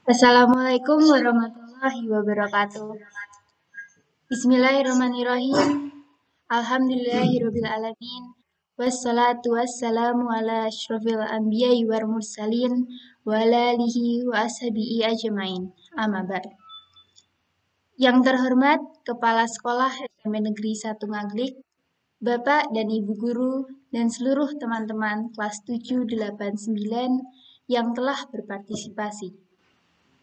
Assalamualaikum warahmatullahi wabarakatuh. Bismillahirrahmanirrahim. Alhamdulillahirrabbilalamin. Wassalatu wassalamu ala asyrafil anbiya'i wal mursalin wa ala alihi wa ashabihi ajmain. Amma ba'd. Yang terhormat Kepala Sekolah SMP Negeri 1 Ngaglik, Bapak dan Ibu Guru, dan seluruh teman-teman kelas 7, 8, 9 yang telah berpartisipasi.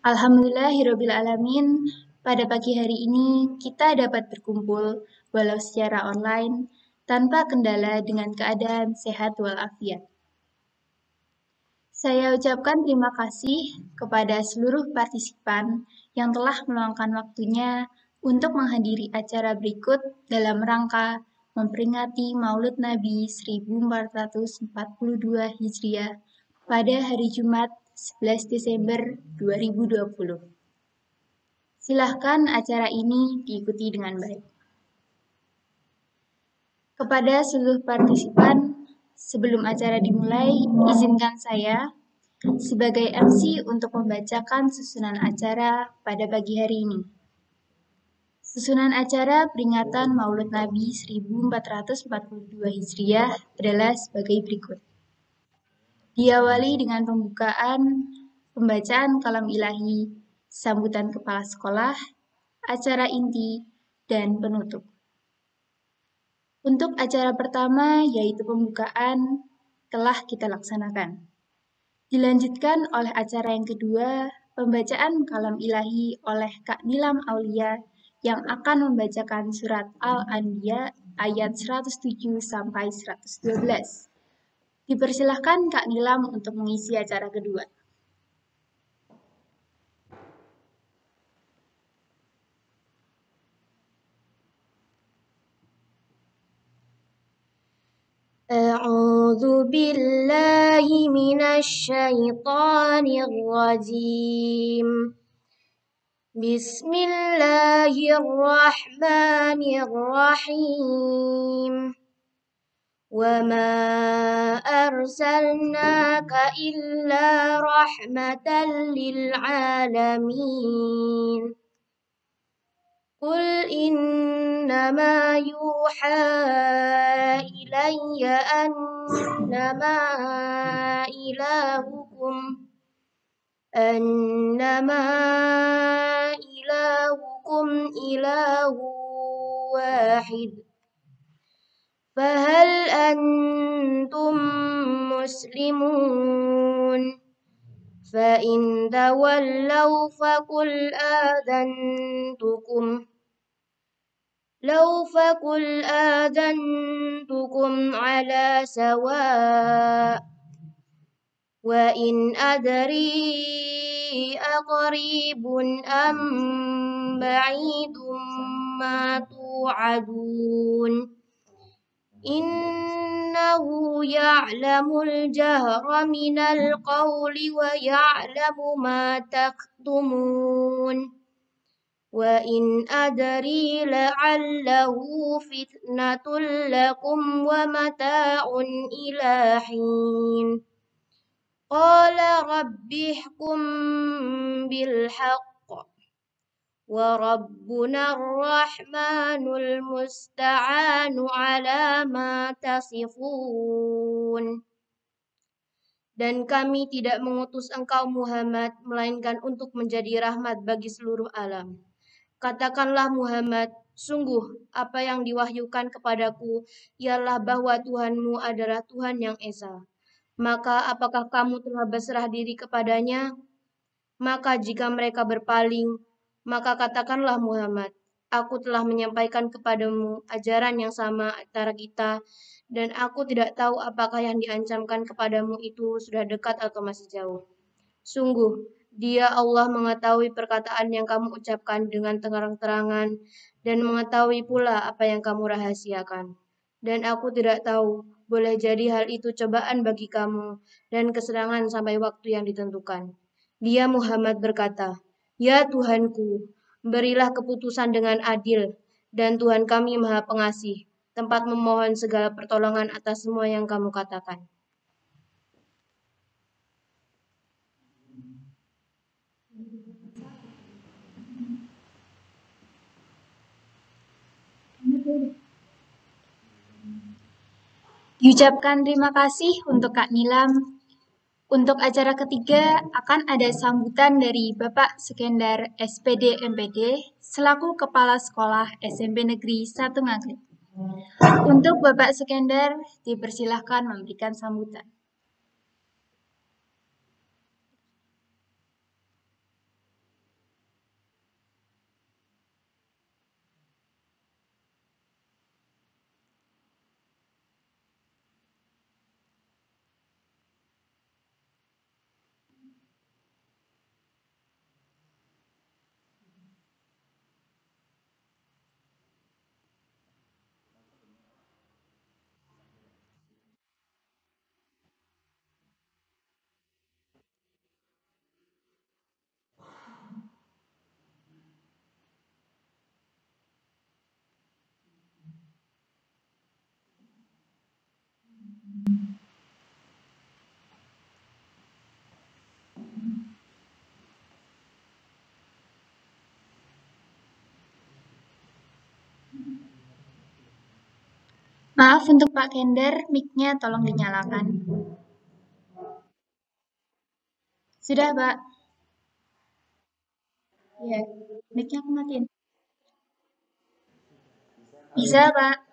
Alhamdulillahirrabbilalamin, pada pagi hari ini kita dapat berkumpul walau secara online tanpa kendala dengan keadaan sehat walafiat. Saya ucapkan terima kasih kepada seluruh partisipan yang telah meluangkan waktunya untuk menghadiri acara berikut dalam rangka memperingati Maulid Nabi 1442 Hijriah pada hari Jumat 11 Desember 2020. Silahkan acara ini diikuti dengan baik. Kepada seluruh partisipan, sebelum acara dimulai, izinkan saya sebagai MC untuk membacakan susunan acara pada pagi hari ini. Susunan acara peringatan Maulid Nabi 1442 Hijriah adalah sebagai berikut. Diawali dengan pembacaan kalam ilahi, sambutan kepala sekolah, acara inti, dan penutup. Untuk acara pertama, yaitu pembukaan, telah kita laksanakan. Dilanjutkan oleh acara yang kedua, pembacaan kalam ilahi oleh Kak Nilam Aulia yang akan membacakan surat Al-Anbiya ayat 107 sampai 112. Dipersilahkan Kak Nilam untuk mengisi acara kedua. أعوذ بالله من الشيطان الرجيم. بسم الله الرحمن الرحيم. وما أرسلناك إلا رحمة للعالمين. قل إنما يوحى إلي أنما إلهكم إله واحد فهل أنتم مسلمون فإن تولوا فقل آذنتكم على سواء وإن أدري أقريب أم بعيد ما توعدون إنه يعلم الجهر من القول ويعلم ما تكتمون وإن أدري لعله فتنة لكم ومتاع إلى حين قال رب احكم بالحق وربنا الرحمن المستعان على ما تصفون. Dan kami tidak mengutus engkau Muhammad, melainkan untuk menjadi rahmat bagi seluruh alam. Katakanlah Muhammad, sungguh apa yang diwahyukan kepadaku ialah bahwa Tuhanmu adalah Tuhan yang Esa. Maka apakah kamu telah berserah diri kepadanya? Maka jika mereka berpaling, maka katakanlah Muhammad, aku telah menyampaikan kepadamu ajaran yang sama antara kita, dan aku tidak tahu apakah yang diancamkan kepadamu itu sudah dekat atau masih jauh. Sungguh, Dia Allah mengetahui perkataan yang kamu ucapkan dengan terang-terangan dan mengetahui pula apa yang kamu rahasiakan. Dan aku tidak tahu, boleh jadi hal itu cobaan bagi kamu dan kesenangan sampai waktu yang ditentukan. Dia Muhammad berkata, Ya Tuhanku, berilah keputusan dengan adil, dan Tuhan kami Maha Pengasih, tempat memohon segala pertolongan atas semua yang kamu katakan. Diucapkan terima kasih untuk Kak Nilam. Untuk acara ketiga akan ada sambutan dari Bapak Sekendar SPD MPD selaku Kepala Sekolah SMP Negeri 1 Ngaglik. Untuk Bapak Sekendar dipersilahkan memberikan sambutan. Maaf untuk Pak Kender, mic-nya tolong dinyalakan. Sudah, Pak. Ya, mic-nya aku matiin. Bisa, Pak.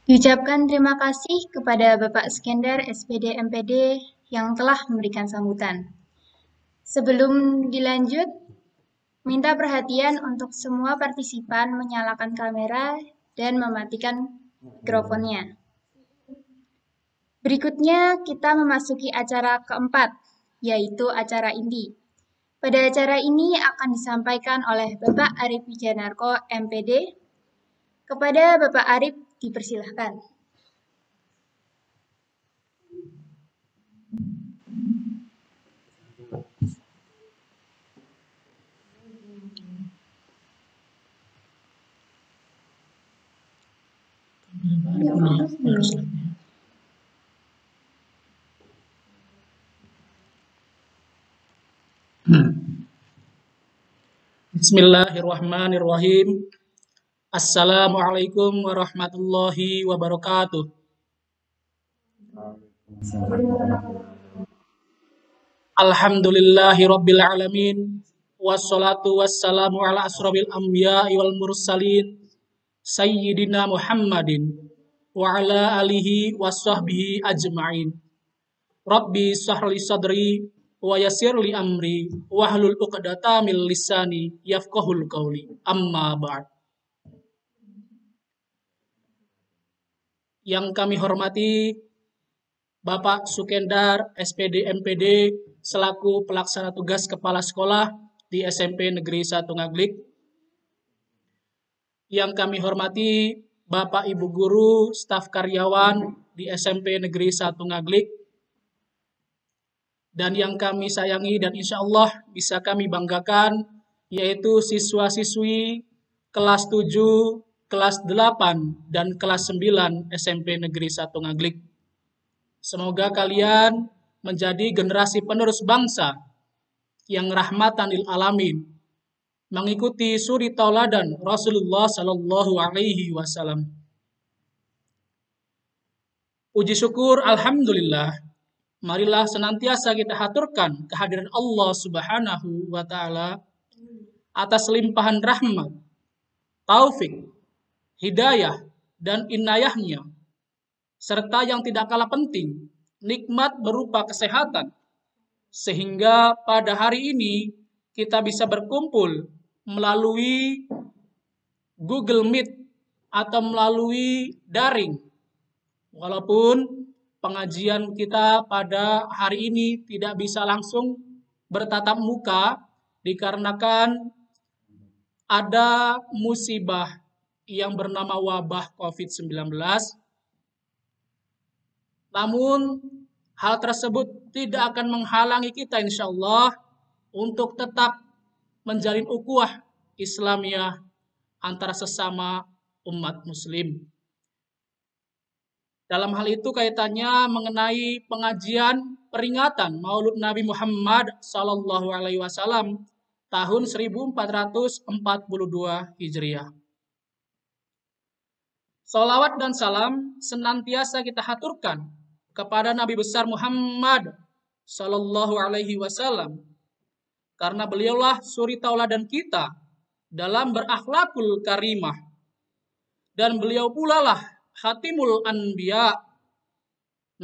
Diucapkan terima kasih kepada Bapak Skender SPD MPD yang telah memberikan sambutan. Sebelum dilanjut, minta perhatian untuk semua partisipan menyalakan kamera dan mematikan mikrofonnya. Berikutnya kita memasuki acara keempat, yaitu acara inti. Pada acara ini akan disampaikan oleh Bapak Arif Wijanarko MPD. Kepada Bapak Arif dipersilahkan. Bismillahirrahmanirrahim. Assalamualaikum warahmatullahi wabarakatuh. Alhamdulillahi rabbil alamin. Wassalatu wassalamu ala asrofil anbiya'i wal mursalin Sayyidina Muhammadin wa ala alihi wa sahbihi ajma'in. Rabbi sahli sadri wa yassirli amri wahlul 'uqdatam min lisani yafqahul qawli. Amma ba'd. Yang kami hormati Bapak Sukendar SPD MPD selaku pelaksana tugas kepala sekolah di SMP Negeri 1 Ngaglik. Yang kami hormati Bapak Ibu guru, staf karyawan di SMP Negeri 1 Ngaglik. Dan yang kami sayangi dan insya Allah bisa kami banggakan yaitu siswa-siswi kelas 7, kelas 8, dan kelas 9 SMP Negeri 1 Ngaglik. Semoga kalian menjadi generasi penerus bangsa yang rahmatan lil alamin, mengikuti suri tauladan Rasulullah Sallallahu Alaihi Wasallam. Puji syukur, alhamdulillah. Marilah senantiasa kita haturkan kehadiran Allah Subhanahu wa Ta'ala atas limpahan rahmat, taufik, hidayah, dan inayahnya, serta yang tidak kalah penting, nikmat berupa kesehatan, sehingga pada hari ini kita bisa berkumpul melalui Google Meet atau melalui daring. Walaupun pengajian kita pada hari ini tidak bisa langsung bertatap muka dikarenakan ada musibah yang bernama wabah COVID-19. Namun, hal tersebut tidak akan menghalangi kita insya Allah untuk tetap menjalin ukhuwah Islamiyah antara sesama umat muslim. Dalam hal itu kaitannya mengenai pengajian peringatan Maulud Nabi Muhammad Sallallahu Alaihi Wasallam tahun 1442 Hijriah. Salawat dan salam senantiasa kita haturkan kepada Nabi besar Muhammad Sallallahu Alaihi Wasallam, karena beliaulah suri tauladan kita dalam berakhlakul karimah, dan beliau pula lah Khatimul Anbiya,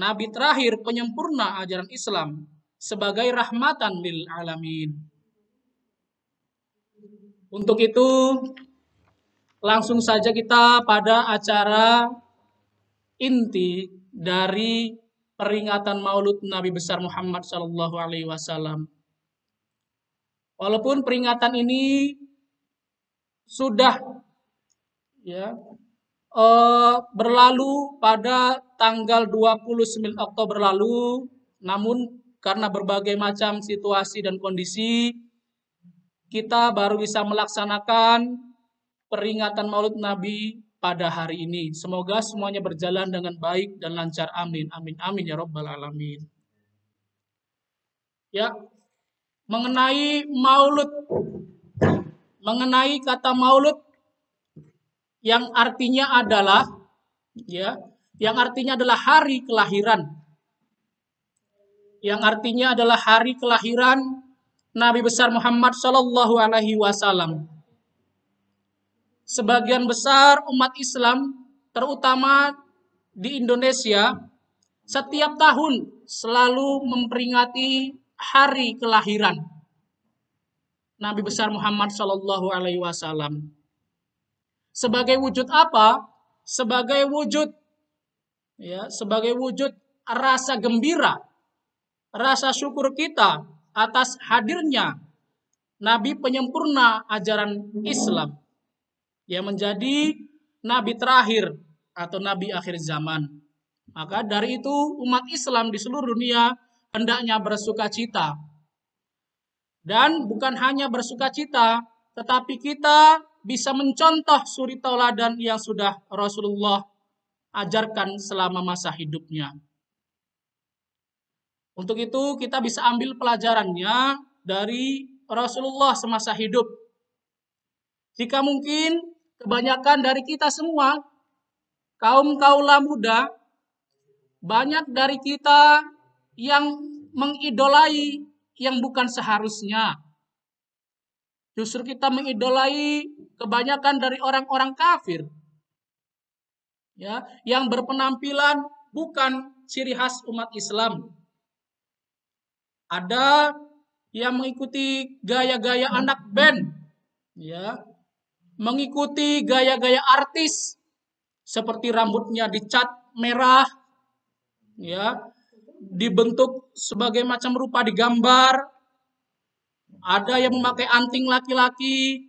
Nabi terakhir penyempurna ajaran Islam sebagai rahmatan lil alamin. Untuk itu, langsung saja kita pada acara inti dari peringatan Maulud Nabi besar Muhammad Sallallahu Alaihi Wasallam. Walaupun peringatan ini sudah berlalu pada tanggal 29 Oktober lalu, namun karena berbagai macam situasi dan kondisi, kita baru bisa melaksanakan peringatan Maulud Nabi pada hari ini. Semoga semuanya berjalan dengan baik dan lancar. Amin. Amin. Amin ya Rabbal Alamin. Ya, mengenai Maulud, mengenai kata Maulud yang artinya adalah hari kelahiran. Yang artinya adalah hari kelahiran Nabi besar Muhammad Sallallahu Alaihi Wasallam. Sebagian besar umat Islam, terutama di Indonesia setiap tahun selalu memperingati hari kelahiran Nabi besar Muhammad Shallallahu Alaihi Wasallam. Sebagai wujud apa? Sebagai wujud sebagai wujud rasa gembira, rasa syukur kita atas hadirnya Nabi penyempurna ajaran Islam yang menjadi Nabi terakhir atau Nabi akhir zaman. Maka dari itu umat Islam di seluruh dunia hendaknya bersuka cita. Dan bukan hanya bersuka cita, tetapi kita bisa mencontoh suri tauladan yang sudah Rasulullah ajarkan selama masa hidupnya. Untuk itu kita bisa ambil pelajarannya dari Rasulullah semasa hidup. Jika mungkin kebanyakan dari kita semua, kaum kaula muda, banyak dari kita yang mengidolai yang bukan seharusnya. Justru kita mengidolai kebanyakan dari orang-orang kafir. Yang berpenampilan bukan ciri khas umat Islam. Ada yang mengikuti gaya-gaya anak band, mengikuti gaya-gaya artis, seperti rambutnya dicat merah, dibentuk sebagai macam rupa digambar. Ada yang memakai anting laki-laki,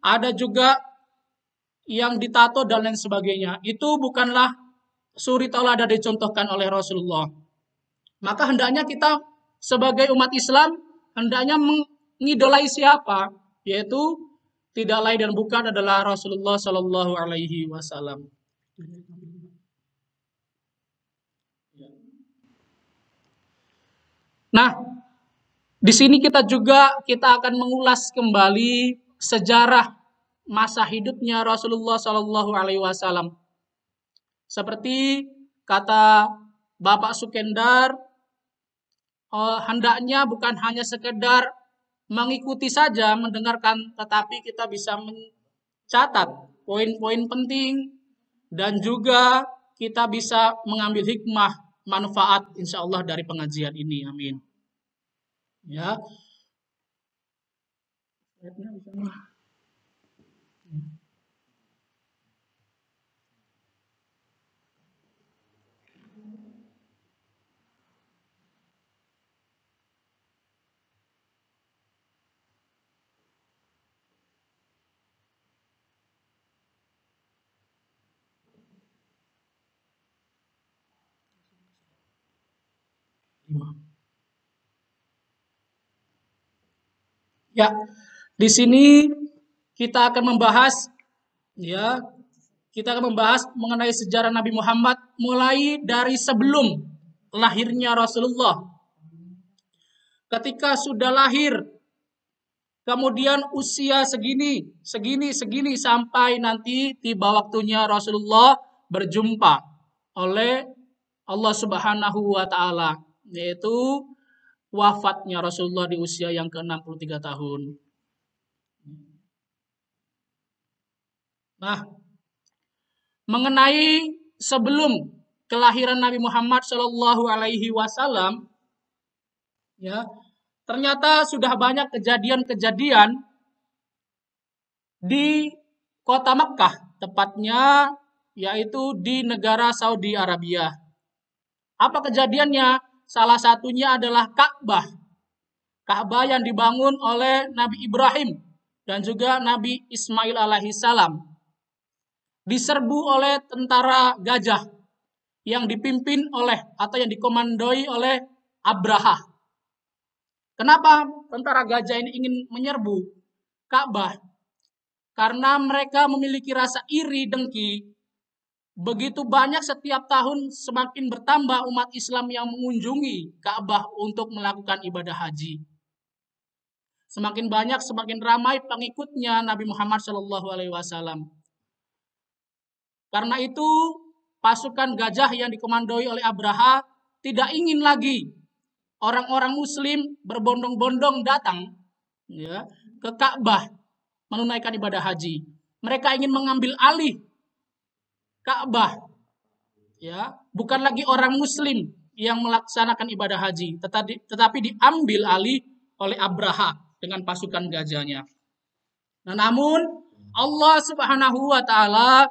ada juga yang ditato dan lain sebagainya. Itu bukanlah suri tauladan dicontohkan oleh Rasulullah. Maka hendaknya kita sebagai umat Islam hendaknya mengidolai siapa? Yaitu tidak lain dan bukan adalah Rasulullah Shallallahu Alaihi Wasallam. Nah, di sini kita akan mengulas kembali sejarah masa hidupnya Rasulullah Shallallahu Alaihi Wasallam. Seperti kata Bapak Sukendar, hendaknya bukan hanya sekedar mengikuti saja, mendengarkan, tetapi kita bisa mencatat poin-poin penting dan juga kita bisa mengambil hikmah, manfaat insya Allah dari pengajian ini. Amin. Ya. Ya, di sini kita akan membahas mengenai sejarah Nabi Muhammad mulai dari sebelum lahirnya Rasulullah. Ketika sudah lahir, kemudian usia segini sampai nanti tiba waktunya Rasulullah berjumpa oleh Allah Subhanahu wa taala, yaitu wafatnya Rasulullah di usia yang ke-63 tahun. Nah, mengenai sebelum kelahiran Nabi Muhammad Shallallahu Alaihi Wasallam, ternyata sudah banyak kejadian-kejadian di kota Mekkah, tepatnya yaitu di negara Saudi Arabia. Apa kejadiannya? Salah satunya adalah Ka'bah. Ka'bah yang dibangun oleh Nabi Ibrahim dan juga Nabi Ismail alaihissalam. Diserbu oleh tentara gajah yang dipimpin oleh atau yang dikomandoi oleh Abraha. Kenapa tentara gajah ini ingin menyerbu Ka'bah? Karena mereka memiliki rasa iri dengki. Begitu banyak setiap tahun semakin bertambah umat Islam yang mengunjungi Ka'bah untuk melakukan ibadah haji. Semakin banyak, semakin ramai pengikutnya Nabi Muhammad SAW. Karena itu pasukan gajah yang dikomandoi oleh Abraha tidak ingin lagi orang-orang Muslim berbondong-bondong datang ke Ka'bah menunaikan ibadah haji. Mereka ingin mengambil alih Ka'bah, ya, bukan lagi orang Muslim yang melaksanakan ibadah haji, tetapi diambil alih oleh Abraha dengan pasukan gajahnya. Nah, namun Allah Subhanahu wa taala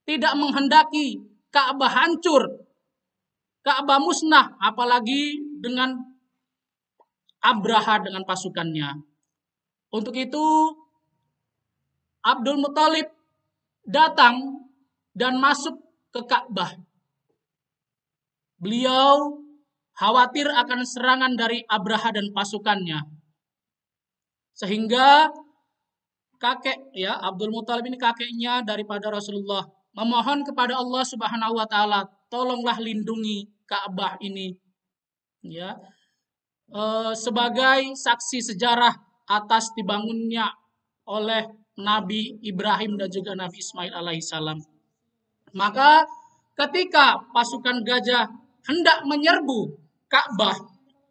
tidak menghendaki Ka'bah hancur, Ka'bah musnah, apalagi dengan Abraha dengan pasukannya. Untuk itu Abdul Muthalib datang dan masuk ke Ka'bah. Beliau khawatir akan serangan dari Abraha dan pasukannya. Sehingga kakek, ya, Abdul Muthalib ini kakeknya daripada Rasulullah, memohon kepada Allah Subhanahu wa taala, tolonglah lindungi Ka'bah ini, ya, sebagai saksi sejarah atas dibangunnya oleh Nabi Ibrahim dan juga Nabi Ismail alaihissalam. Maka ketika pasukan gajah hendak menyerbu Ka'bah,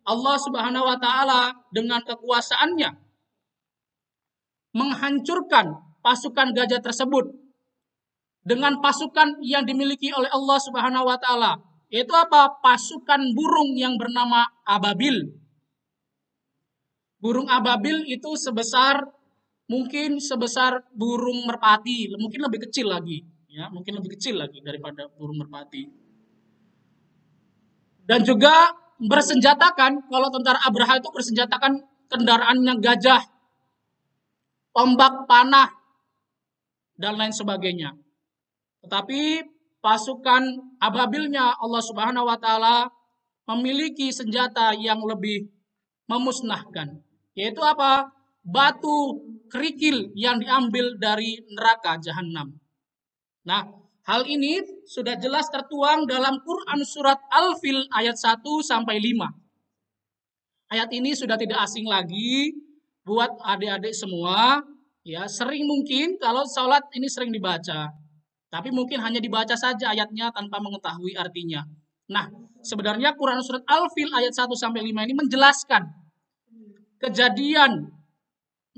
Allah Subhanahu wa taala dengan kekuasaannya menghancurkan pasukan gajah tersebut dengan pasukan yang dimiliki oleh Allah Subhanahu wa taala, yaitu apa? Pasukan burung yang bernama ababil. Burung ababil itu mungkin sebesar burung merpati, mungkin lebih kecil lagi, ya, mungkin lebih kecil lagi daripada burung merpati. Dan juga bersenjatakan, kalau tentara Abraha itu bersenjatakan kendaraannya gajah, tombak, panah, dan lain sebagainya. Tetapi pasukan ababilnya Allah Subhanahu wa taala memiliki senjata yang lebih memusnahkan, yaitu apa? Batu kerikil yang diambil dari neraka jahanam. Nah, hal ini sudah jelas tertuang dalam Quran surat Al-Fil ayat 1 sampai 5. Ayat ini sudah tidak asing lagi buat adik-adik semua, ya, sering mungkin kalau sholat ini sering dibaca. Tapi mungkin hanya dibaca saja ayatnya tanpa mengetahui artinya. Nah, sebenarnya Quran surat Al-Fil ayat 1 sampai 5 ini menjelaskan kejadian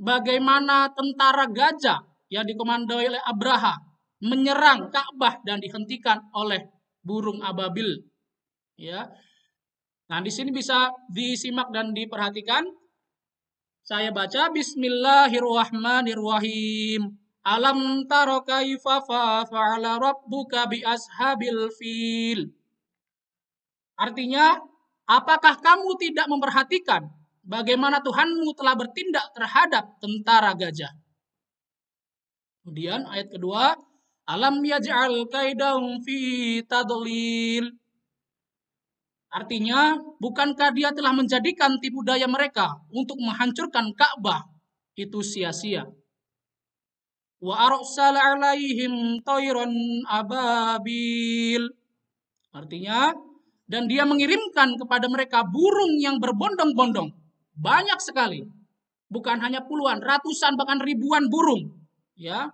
bagaimana tentara gajah yang dikomandoi oleh Abraha menyerang Ka'bah dan dihentikan oleh burung ababil. Ya. Nah, di sini bisa disimak dan diperhatikan. Saya baca Bismillahirrahmanirrahim. Alam taro kaifa fa'ala rabbuka bi ashabil fil. Artinya, apakah kamu tidak memperhatikan bagaimana Tuhanmu telah bertindak terhadap tentara gajah? Kemudian ayat kedua, alam yaj'al kaidahum fi tadlil. Artinya, bukankah dia telah menjadikan tipu daya mereka untuk menghancurkan Ka'bah itu sia-sia? Wa arsala alaihim tayran ababil. Artinya, dan dia mengirimkan kepada mereka burung yang berbondong-bondong. Banyak sekali. Bukan hanya puluhan, ratusan, bahkan ribuan burung, ya,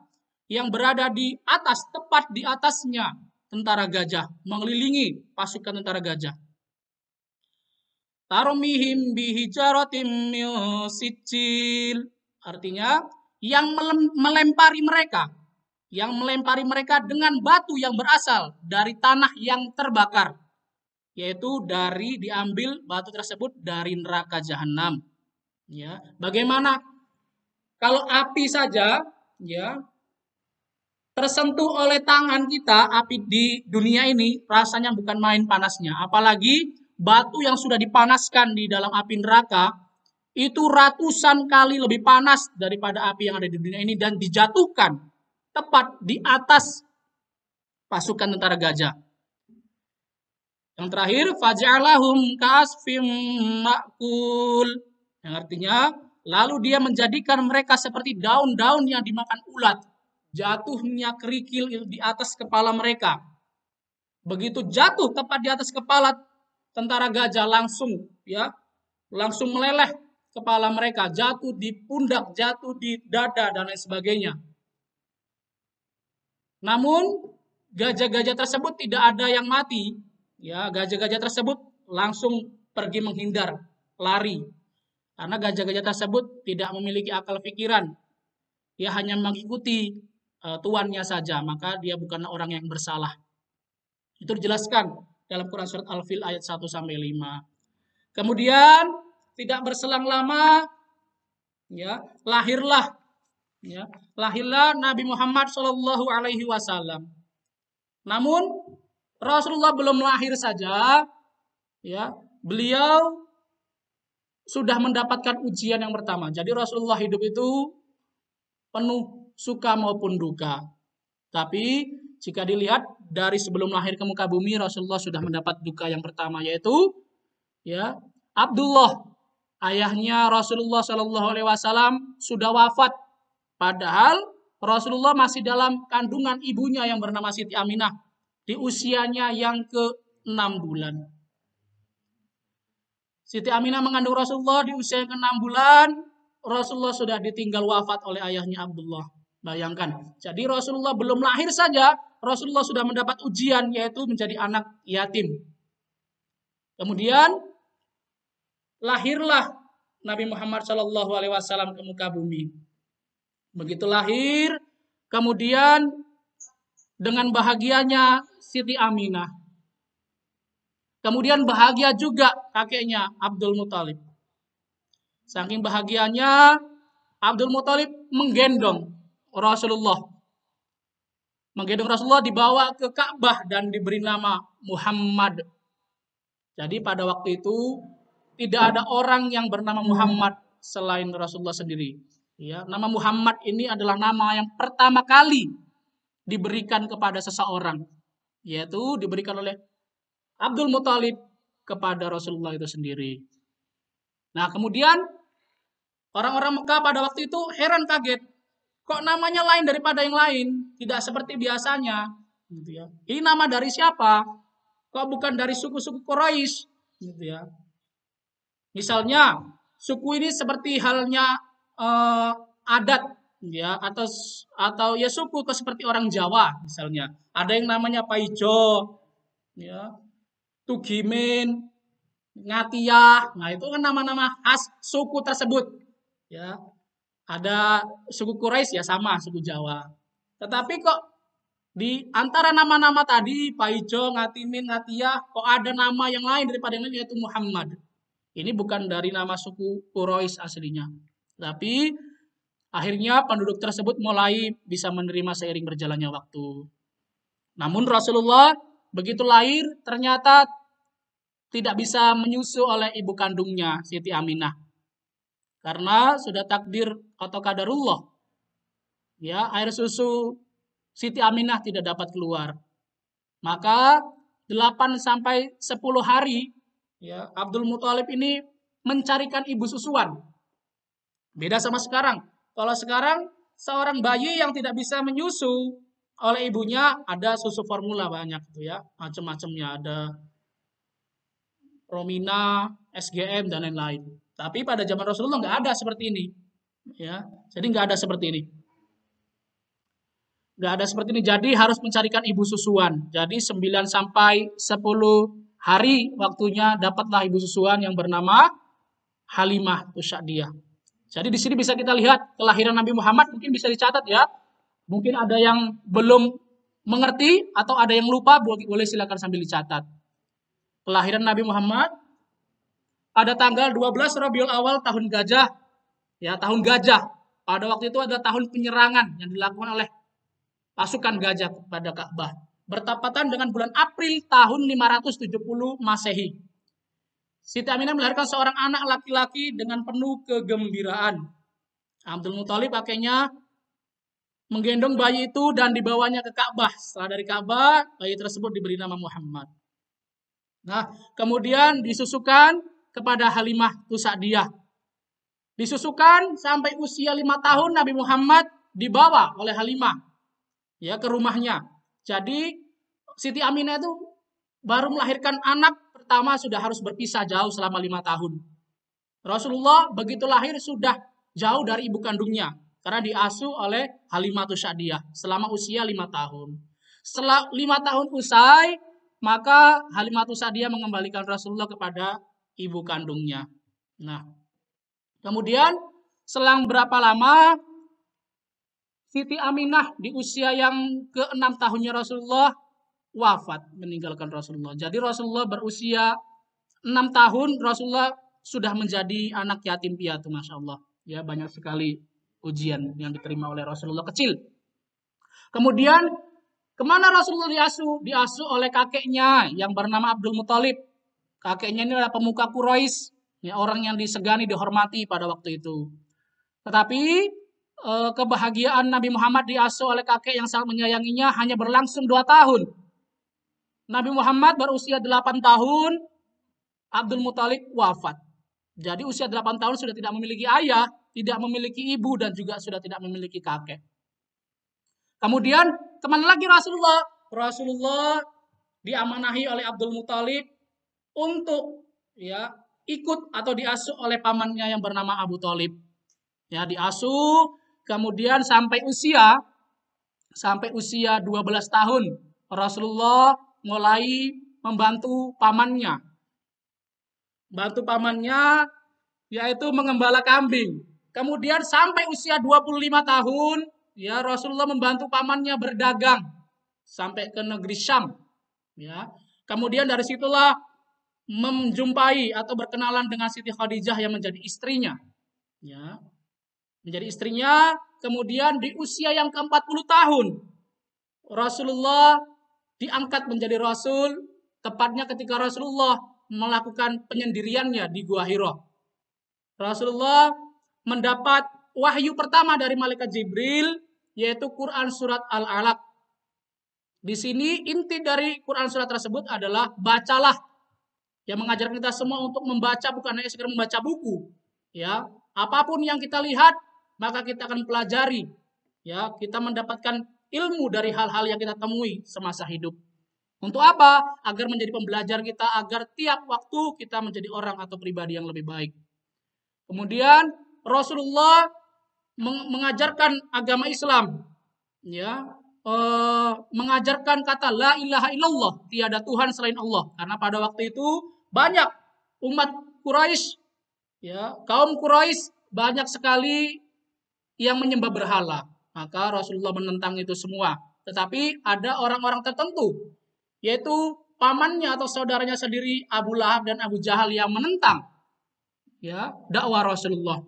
yang berada di atas, tepat di atasnya tentara gajah, mengelilingi pasukan tentara gajah. Tarmihim bihijaratim min sijil. Artinya, yang melempari mereka dengan batu yang berasal dari tanah yang terbakar, yaitu diambil batu tersebut dari neraka jahanam. Ya, bagaimana kalau api saja, ya, tersentuh oleh tangan kita, api di dunia ini rasanya bukan main panasnya. Apalagi batu yang sudah dipanaskan di dalam api neraka itu ratusan kali lebih panas daripada api yang ada di dunia ini dan dijatuhkan tepat di atas pasukan tentara gajah. Yang terakhir, faj'alahum ka'asfim ma'kul. Yang artinya, lalu dia menjadikan mereka seperti daun-daun yang dimakan ulat. Jatuhnya kerikil di atas kepala mereka. Begitu jatuh tepat di atas kepala tentara gajah, langsung meleleh kepala mereka, jatuh di pundak, jatuh di dada, dan lain sebagainya. Namun, gajah-gajah tersebut tidak ada yang mati. Ya, gajah-gajah tersebut langsung pergi menghindar, lari. Karena gajah-gajah tersebut tidak memiliki akal pikiran. Dia hanya mengikuti tuannya saja, maka dia bukan orang yang bersalah. Itu dijelaskan dalam Quran surat Al-Fil ayat 1 sampai 5. Kemudian tidak berselang lama ya, lahirlah Nabi Muhammad Shallallahu alaihi wasallam. Namun Rasulullah belum lahir saja ya, beliau sudah mendapatkan ujian yang pertama. Jadi Rasulullah hidup itu penuh suka maupun duka. Tapi jika dilihat dari sebelum lahir ke muka bumi, Rasulullah sudah mendapat duka yang pertama, yaitu ya Abdullah, ayahnya Rasulullah Shallallahu Alaihi Wasallam sudah wafat. Padahal Rasulullah masih dalam kandungan ibunya yang bernama Siti Aminah di usianya yang ke-6 bulan. Siti Aminah mengandung Rasulullah di usia yang ke-6 bulan. Rasulullah sudah ditinggal wafat oleh ayahnya Abdullah. Bayangkan, jadi Rasulullah belum lahir saja, Rasulullah sudah mendapat ujian, yaitu menjadi anak yatim. Kemudian lahirlah Nabi Muhammad Shallallahu Alaihi Wasallam ke muka bumi. Begitu lahir, kemudian dengan bahagianya Siti Aminah. Kemudian bahagia juga kakeknya Abdul Muthalib. Saking bahagianya, Abdul Muthalib menggendong Rasulullah. Menggendong Rasulullah dibawa ke Ka'bah dan diberi nama Muhammad. Jadi pada waktu itu tidak ada orang yang bernama Muhammad selain Rasulullah sendiri. Ya, nama Muhammad ini adalah nama yang pertama kali diberikan kepada seseorang, yaitu diberikan oleh Abdul Muthalib kepada Rasulullah itu sendiri. Nah, kemudian orang-orang Mekah pada waktu itu heran kaget. Kok namanya lain daripada yang lain? Tidak seperti biasanya. Gitu ya. Ini nama dari siapa? Kok bukan dari suku-suku Quraisy? Gitu ya. Misalnya, suku ini seperti halnya adat ya, atau ya suku seperti orang Jawa misalnya. Ada yang namanya Paijo, ya, Tugimin, Ngatiyah. Nah, itu kan nama-nama khas suku tersebut. Ya. Ada suku Quraisy ya sama suku Jawa. Tetapi kok di antara nama-nama tadi Paijo, Ngatimin, Ngatiyah, kok ada nama yang lain daripada yang lain, yaitu Muhammad. Ini bukan dari nama suku Quraisy aslinya. Tapi akhirnya penduduk tersebut mulai bisa menerima seiring berjalannya waktu. Namun Rasulullah begitu lahir ternyata tidak bisa menyusu oleh ibu kandungnya Siti Aminah. Karena sudah takdir atau qadarullah. Ya, air susu Siti Aminah tidak dapat keluar. Maka 8 sampai 10 hari ya, Abdul Muthalib ini mencarikan ibu susuan. Beda sama sekarang. Kalau sekarang seorang bayi yang tidak bisa menyusu oleh ibunya, ada susu formula banyak tuh ya, macam-macamnya, ada Romina, SGM dan lain-lain. Tapi pada zaman Rasulullah nggak ada seperti ini, ya. Jadi nggak ada seperti ini. Nggak ada seperti ini. Jadi harus mencarikan ibu susuan. Jadi 9 sampai 10 hari waktunya dapatlah ibu susuan yang bernama Halimah Tusyadiyah. Jadi di sini bisa kita lihat kelahiran Nabi Muhammad, mungkin bisa dicatat ya. Mungkin ada yang belum mengerti atau ada yang lupa, boleh silakan sambil dicatat. Kelahiran Nabi Muhammad pada tanggal 12 Rabiul Awal tahun gajah. Ya, tahun gajah. Pada waktu itu ada tahun penyerangan yang dilakukan oleh pasukan gajah pada Ka'bah. Bertepatan dengan bulan April tahun 570 Masehi. Siti Aminah melahirkan seorang anak laki-laki dengan penuh kegembiraan. Abdul Muthalib akhirnya menggendong bayi itu dan dibawanya ke Ka'bah. Setelah dari Ka'bah, bayi tersebut diberi nama Muhammad. Nah, kemudian disusukan kepada Halimah Tusyadiyah. Disusukan sampai usia 5 tahun Nabi Muhammad dibawa oleh Halimah ya ke rumahnya. Jadi Siti Aminah itu baru melahirkan anak pertama sudah harus berpisah jauh selama 5 tahun. Rasulullah begitu lahir sudah jauh dari ibu kandungnya karena diasuh oleh Halimah Tusyadiyah selama usia 5 tahun. Setelah 5 tahun usai, maka Halimah Tusyadiyah mengembalikan Rasulullah kepada ibu kandungnya. Nah, kemudian selang berapa lama Siti Aminah di usia yang ke-6 tahunnya Rasulullah wafat, meninggalkan Rasulullah. Jadi Rasulullah berusia 6 tahun, Rasulullah sudah menjadi anak yatim piatu, Masya Allah. Ya, banyak sekali ujian yang diterima oleh Rasulullah kecil. Kemudian, kemana Rasulullah diasuh? Diasuh oleh kakeknya yang bernama Abdul Muthalib. Kakeknya ini adalah pemuka Quraisy, ya, orang yang disegani, dihormati pada waktu itu. Tetapi kebahagiaan Nabi Muhammad diasuh oleh kakek yang sangat menyayanginya hanya berlangsung 2 tahun. Nabi Muhammad berusia 8 tahun, Abdul Muthalib wafat. Jadi usia 8 tahun sudah tidak memiliki ayah, tidak memiliki ibu, dan juga sudah tidak memiliki kakek. Kemudian kemana lagi Rasulullah? Rasulullah diamanahi oleh Abdul Muthalib untuk ikut atau diasuh oleh pamannya yang bernama Abu Thalib. Ya, diasuh, kemudian sampai usia 12 tahun Rasulullah mulai membantu pamannya. Bantu pamannya yaitu mengembala kambing. Kemudian sampai usia 25 tahun ya Rasulullah membantu pamannya berdagang sampai ke negeri Syam. Ya. Kemudian dari situlah menjumpai atau berkenalan dengan Siti Khadijah yang menjadi istrinya. Ya. Menjadi istrinya, kemudian di usia yang ke-40 tahun Rasulullah diangkat menjadi Rasul, tepatnya ketika Rasulullah melakukan penyendiriannya di Gua Hira. Rasulullah mendapat wahyu pertama dari malaikat Jibril, yaitu Quran surat Al-Alaq. Di sini inti dari Quran surat tersebut adalah bacalah, yang mengajarkan kita semua untuk membaca, bukan hanya sekedar membaca buku. Ya, apapun yang kita lihat, maka kita akan pelajari. Ya, kita mendapatkan ilmu dari hal-hal yang kita temui semasa hidup. Untuk apa? Agar menjadi pembelajar kita, agar tiap waktu kita menjadi orang atau pribadi yang lebih baik. Kemudian Rasulullah mengajarkan agama Islam, ya, mengajarkan kata la ilaha illallah, tiada Tuhan selain Allah. Karena pada waktu itu banyak umat Quraisy, ya, kaum Quraisy banyak sekali yang menyembah berhala. Maka Rasulullah menentang itu semua. Tetapi ada orang-orang tertentu, yaitu pamannya atau saudaranya sendiri Abu Lahab dan Abu Jahal yang menentang ya dakwah Rasulullah.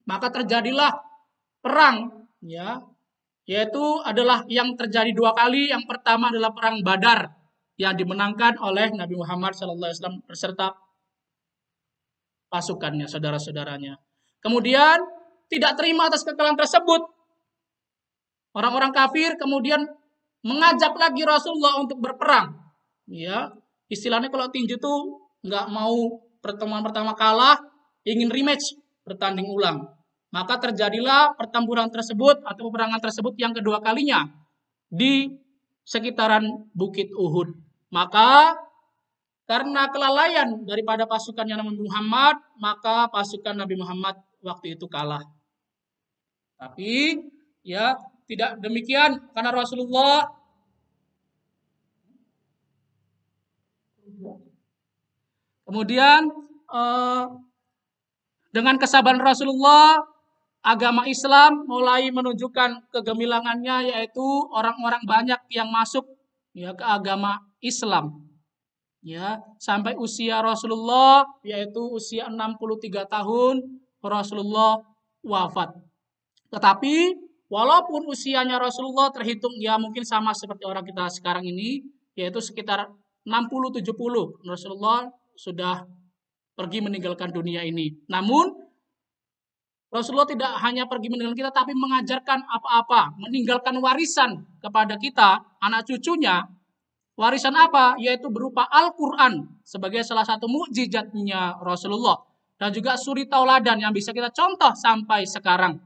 Maka terjadilah perang, ya, yaitu adalah yang terjadi 2 kali. Yang pertama adalah perang Badar yang dimenangkan oleh Nabi Muhammad SAW beserta pasukannya, saudara-saudaranya. Kemudian tidak terima atas kekalahan tersebut, orang-orang kafir kemudian mengajak lagi Rasulullah untuk berperang. Ya, istilahnya kalau tinju tuh nggak mau pertemuan pertama kalah, ingin rematch, bertanding ulang. Maka terjadilah pertempuran tersebut atau peperangan tersebut yang kedua kalinya di sekitaran Bukit Uhud. Maka karena kelalaian daripada pasukan Nabi Muhammad, maka pasukan Nabi Muhammad waktu itu kalah. Tapi ya tidak demikian, karena Rasulullah kemudian dengan kesabaran Rasulullah, agama Islam mulai menunjukkan kegemilangannya, yaitu orang-orang banyak yang masuk ya ke agama Islam. Ya, sampai usia Rasulullah yaitu usia 63 tahun Rasulullah wafat. Tetapi walaupun usianya Rasulullah terhitung ya mungkin sama seperti orang kita sekarang ini, yaitu sekitar 60-70, Rasulullah sudah pergi meninggalkan dunia ini. Namun Rasulullah tidak hanya pergi meninggalkan kita, tapi mengajarkan apa-apa, meninggalkan warisan kepada kita, anak cucunya. Warisan apa? Yaitu berupa Al-Quran sebagai salah satu mukjizatnya Rasulullah. Dan juga suri tauladan yang bisa kita contoh sampai sekarang.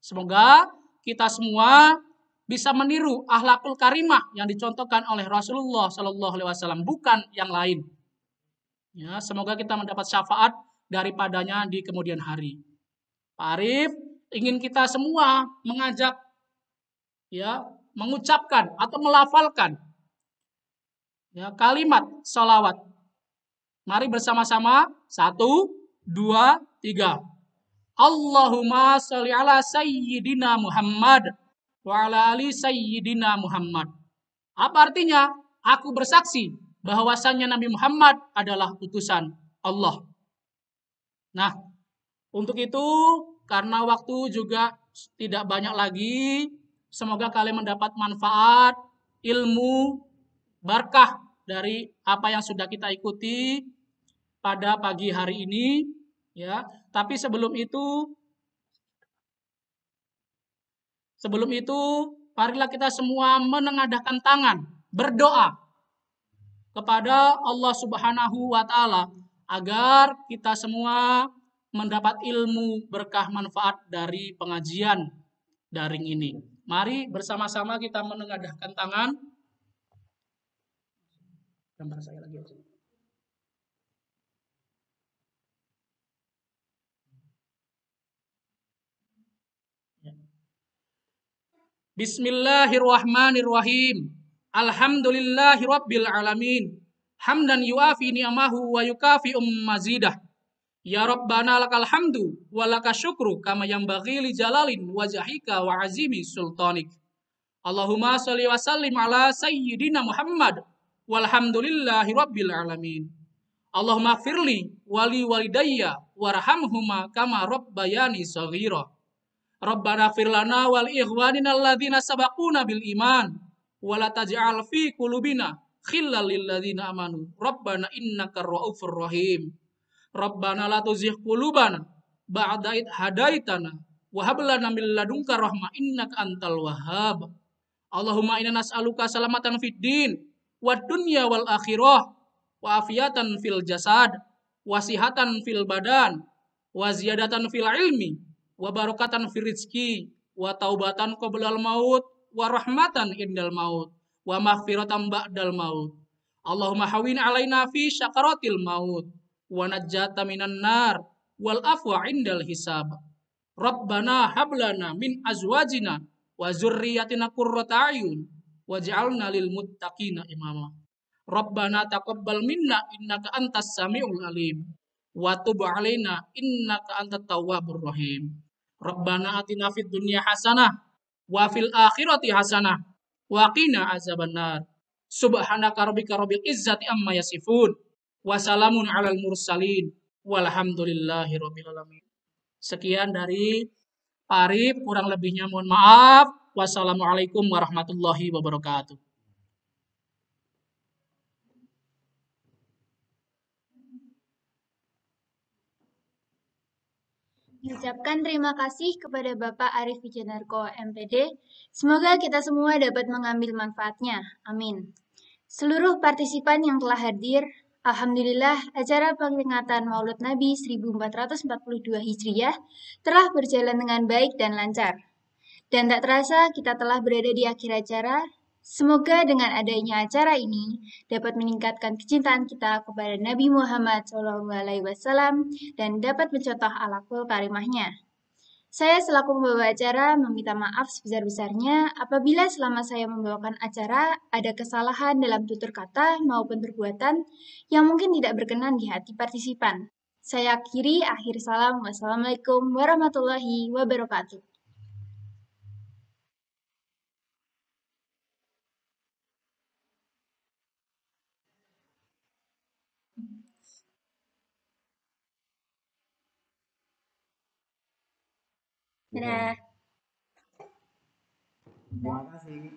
Semoga kita semua bisa meniru akhlakul karimah yang dicontohkan oleh Rasulullah SAW, bukan yang lain. Ya, semoga kita mendapat syafaat daripadanya di kemudian hari. Pak Arif ingin kita semua mengajak, ya, mengucapkan atau melafalkan ya kalimat sholawat. Mari bersama-sama. 1, 2, 3. Allahumma sholli ala sayyidina Muhammad wa ala ali sayyidina Muhammad. Apa artinya? Aku bersaksi bahwasannya Nabi Muhammad adalah utusan Allah. Nah, untuk itu karena waktu juga tidak banyak lagi, semoga kalian mendapat manfaat, ilmu, berkah dari apa yang sudah kita ikuti pada pagi hari ini, ya. Tapi sebelum itu, marilah kita semua menengadahkan tangan, berdoa kepada Allah Subhanahu wa taala agar kita semua mendapat ilmu berkah manfaat dari pengajian daring ini. Mari bersama-sama kita menengadahkan tangan. Gambar saya lagi aja. Bismillahirrahmanirrahim. Alhamdulillahirabbil alamin. Hamdan yuafi ni'amahu wa yukafi mazidah. Ya Rabbana lakal hamdu wa lakas syukru kama yanbaghi li jalalin wajhika wa azimi sultanik. Allahumma sholli wa sallim ala sayyidina Muhammad walhamdulillahi rabbil alamin. Allahumma firli wali walidayya warhamhuma kama rabbayani shaghira. Rabbana fir lana wal ikhwanina alladzina sabaquna bil iman wa la taj'al fi qulubina khillal lil ladzina amanu. Rabbana innaka ra'ufur rahim. Rabbana la tuzigh qulubana ba'da id hadaitana wa hab lana min ladunka rahmah innaka antal wahhab. Allahumma inna nas'aluka salamatan fid din wad dunya wal akhirah wa afiatan fil jasad wa sihatan fil badan wa ziyadatan fil ilmi wa barakatan fil rizki wa taubatan qoblal maut wa rahmatan indal maut wa maghfiratan ba'dal maut. Allahumma hawin alaina fi syakaratil maut wa najjata minan nar wal afwa indal hisab. Rabbana hablana min azwajina wa zurriyatina qurrata ayun waj'alna lil muttaqina imama. Rabbana taqabbal minna innaka antas samiul alim wa tub alaina innaka antat tawwabur rahim. Rabbana atina fid dunya hasanah wa fil akhirati hasanah wa qina azabannar. Subhanaka rabbika rabbil izzati amma yasifun wa salamun alal mursalin walhamdulillahi rabbil alamin. Sekian dari Pak Arif, kurang lebihnya mohon maaf. Wassalamualaikum warahmatullahi wabarakatuh. Mengucapkan terima kasih kepada Bapak Arif Wijanarko, MPD. Semoga kita semua dapat mengambil manfaatnya. Amin. Seluruh partisipan yang telah hadir, Alhamdulillah acara peringatan Maulid Nabi 1442 Hijriah telah berjalan dengan baik dan lancar. Dan tak terasa kita telah berada di akhir acara. Semoga dengan adanya acara ini dapat meningkatkan kecintaan kita kepada Nabi Muhammad SAW dan dapat mencontoh akhlakul karimahnya. Saya selaku pembawa acara meminta maaf sebesar-besarnya apabila selama saya membawakan acara ada kesalahan dalam tutur kata maupun perbuatan yang mungkin tidak berkenan di hati partisipan. Saya akhiri akhir salam. Wassalamualaikum warahmatullahi wabarakatuh. Dadah. Terima kasih.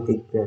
Tiga.